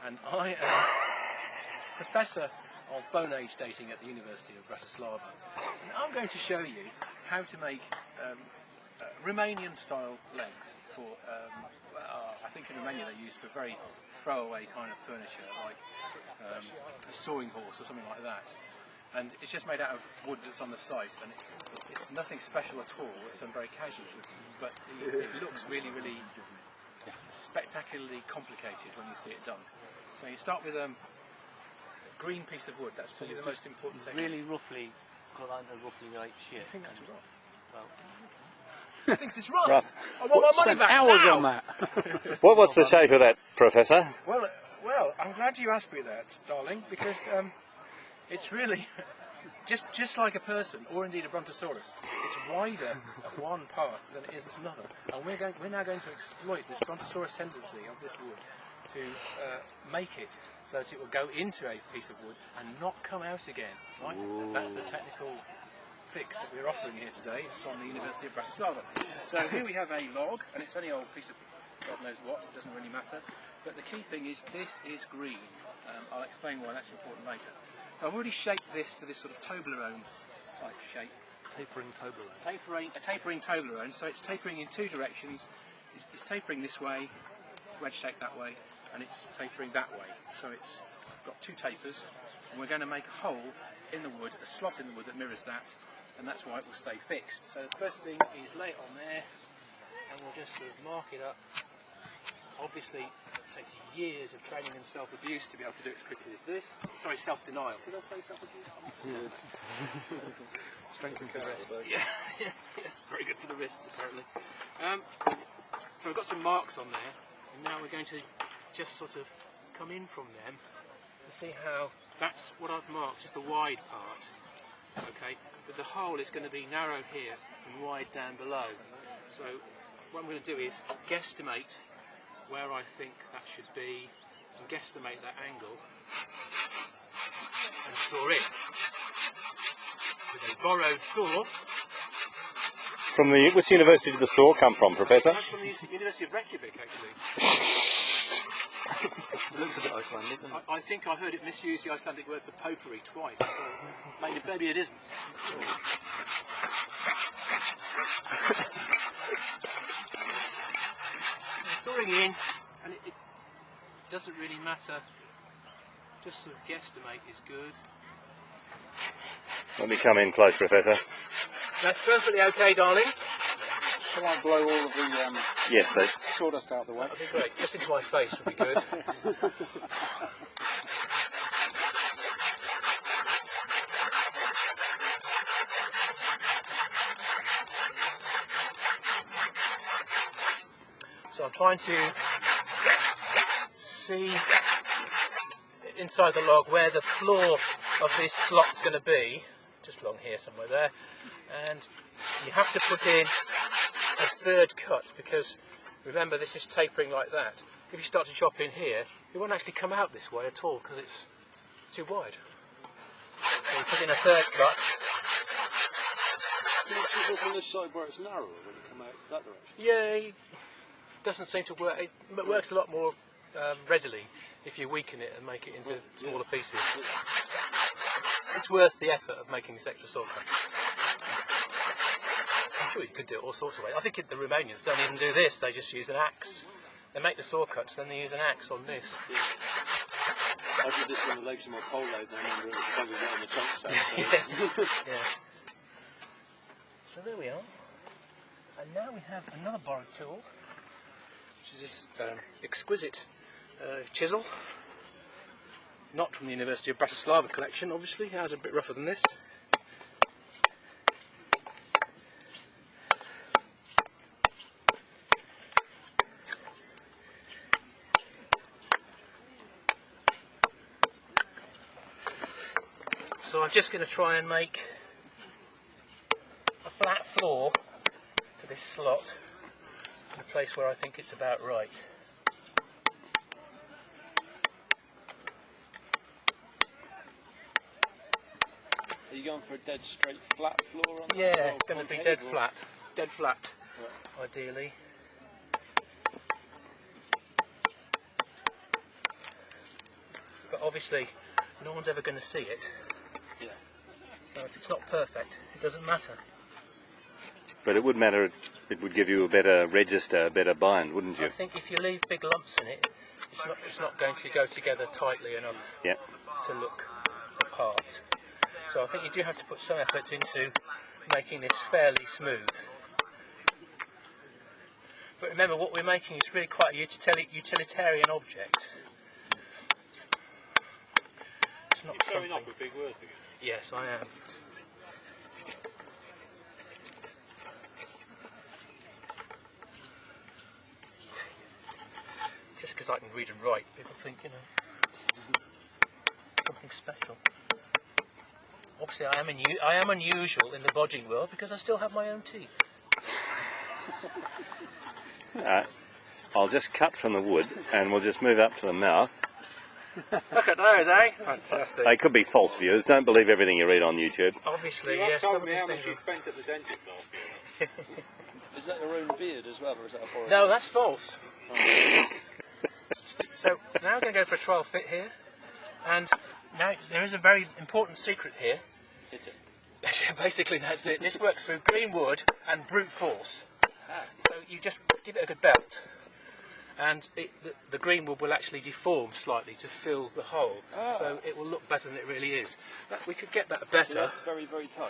And I am Professor of Bone Age Dating at the University of Bratislava. And I'm going to show you how to make Romanian style legs for, I think in Romania they're used for very throwaway kind of furniture, like a sawing horse or something like that. And it's just made out of wood that's on the site, and it's nothing special at all. It's very casual, but it looks really, really spectacularly complicated when you see it done. So you start with a green piece of wood. That's probably the most important thing. Really roughly, got that roughly like shit. You think that's rough? Well, he thinks it's rough. I want my money back hours now. on that. What's the shape of that, Professor? Well, I'm glad you asked me that, darling, because it's really just like a person, or indeed a brontosaurus. It's wider at one part than it is at another, and we're now going to exploit this brontosaurus tendency of this wood to make it so that it will go into a piece of wood and not come out again. Right? That's the technical fix that we're offering here today from the University of Bratislava. So here we have a log, and it's only an old piece of God knows what, it doesn't really matter. But the key thing is this is green. I'll explain why that's important later. So I've already shaped this to this sort of Toblerone type shape. tapering Toblerone. A tapering Toblerone, so it's tapering in two directions. It's tapering this way, it's wedge shaped that way, and it's tapering that way. So it's got two tapers, and we're going to make a hole in the wood, a slot in the wood that mirrors that, and that's why it will stay fixed. So the first thing is lay it on there, and we'll just sort of mark it up. Obviously, it takes years of training and self-abuse to be able to do it as quickly as this. Sorry, self-denial. Did I say self-abuse? Strengthens the wrist. Yeah, yes, very good for the wrists apparently. So we've got some marks on there, and now we're going to just sort of come in from them to see how, that's what I've marked, just the wide part. Okay, but the hole is going to be narrow here and wide down below. So what I'm going to do is guesstimate where I think that should be, and guesstimate that angle, and saw it with a borrowed saw. From which university did the saw come from, Professor? That's from the University of Reykjavik, actually. It looks a bit Icelandic, doesn't it? I think I heard it misuse the Icelandic word for potpourri twice. So maybe it isn't. Sawing in, and it doesn't really matter. Just sort of guesstimate is good. Let me come in close, Professor. That's perfectly okay, darling. Shall I blow all of the Yes, please. sawdust out of the way? That'd be great. Just into my face would be good. So I'm trying to see inside the log where the floor of this slot's going to be, just along here somewhere there, and you have to put in a third cut, because remember this is tapering like that. If you start to chop in here, it won't actually come out this way at all because it's too wide. So you put in a third cut. Do you actually look on this side where it's narrower when you come out that direction? Yeah, it doesn't seem to work. It works a lot more readily if you weaken it and make it into smaller pieces. It's worth the effort of making this extra saw cut. I'm sure you could do it all sorts of ways. I think the Romanians don't even do this, they just use an axe. They make the saw cuts, then they use an axe on this. I did this on the legs of my pole lathe, and I remember it was bugging it on the trunk side. Yeah. So there we are. And now we have another borrowed tool, which is this exquisite chisel. Not from the University of Bratislava collection, obviously. Ours is a bit rougher than this. So I'm just going to try and make a flat floor to this slot in a place where I think it's about right. Are you going for a dead straight flat floor on that? Yeah, or it's going to be concave, dead or- flat. Dead flat, Right. ideally. but obviously no one's ever going to see it. Yeah. So if it's not perfect, it doesn't matter. But it would matter, it would give you a better register, a better bind, wouldn't you? I think if you leave big lumps in it, it's not going to go together tightly enough Yeah. to look the part. So I think you do have to put some effort into making this fairly smooth. But remember, what we're making is really quite a utilitarian object. It's not You're something... showing off with big words again. Yes, I am. Just because I can read and write, people think, you know, something special. Obviously, I am unusual in the bodging world because I still have my own teeth. I'll just cut from the wood and we'll just move up to the mouth. Look at those, eh? Fantastic. They could be false viewers. Don't believe everything you read on YouTube. Obviously, You have yes. Some told of me these how much things you are... spent at the dentist last year. Is that your own beard as well, or is that a foreign? No, that's false. So now we're going to go for a trial fit here, and now there is a very important secret here. Hit it. Basically, that's it. This works through Greenwood and brute force. So you just give it a good belt, and the Greenwood will actually deform slightly to fill the hole, so it will look better than it really is. We could get that better. So that's very, very tight.